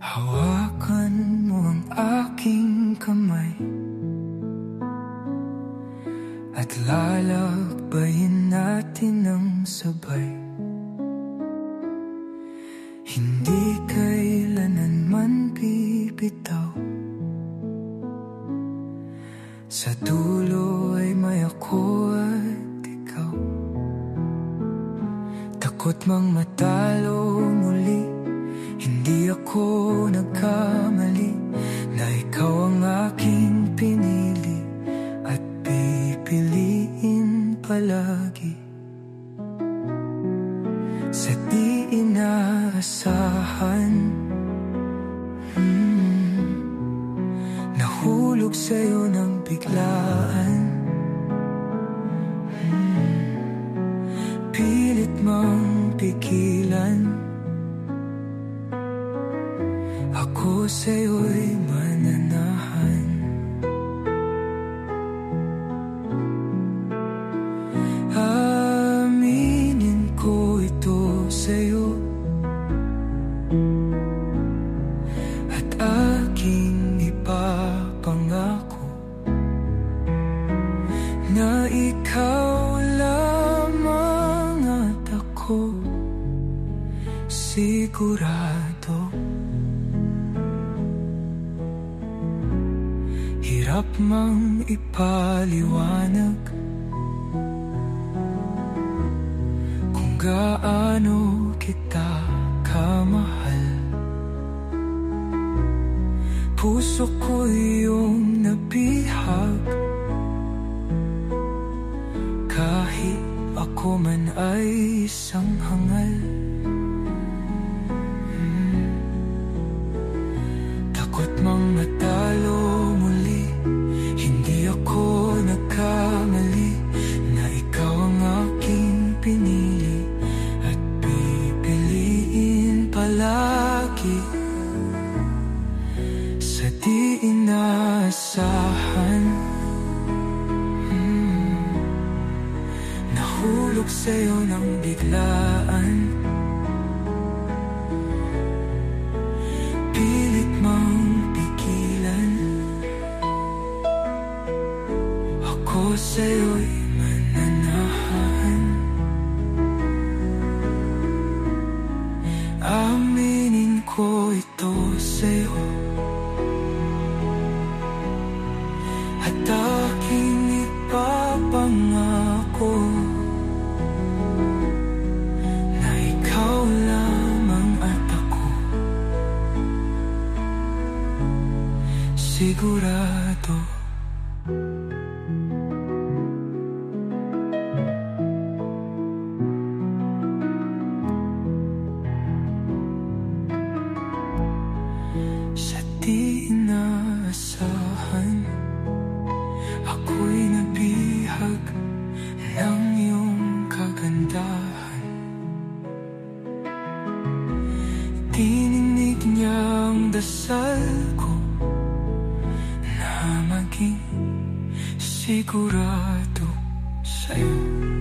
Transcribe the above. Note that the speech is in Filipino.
Hawakan mo ang aking kamay at lalakbayin natin ng sabay. Hindi kailanman bibitaw. Sa dulo ay may ako at ikaw. Takot mang matalo muli, hindi ako nagkamali na ikaw ang aking pinili at pipiliin palagi. Sa di inaasahan, nahulog sa'yo ng biglaan. Pilit mang pigilan, ako sa'yo'y mananahan. Aminin ko ito sa'yo at aking ipapangako na ikaw lamang at ako sigurado. Hirap mang ipaliwanag kung gaano kita kamahal. Puso ko iyong nabihag, kahit ako man ay isang hangal. Takot mang matalo muli, hindi ako nagkamali na ikaw ang aking pinili at pipiliin palagi. Sa di inaasahan, nahulog sa'yo ng biglaan. Pilit mang pigilan, ako sa'yo'y mananahan. Aminin ko ito sa'yo at aking ipapangako na ikaw lamang at ako sigurado. Sa di inaasahan, ako'y nabihag ng iyong kagandahan. Tininig niya ang dasal ko na maging sigurado sa'yo.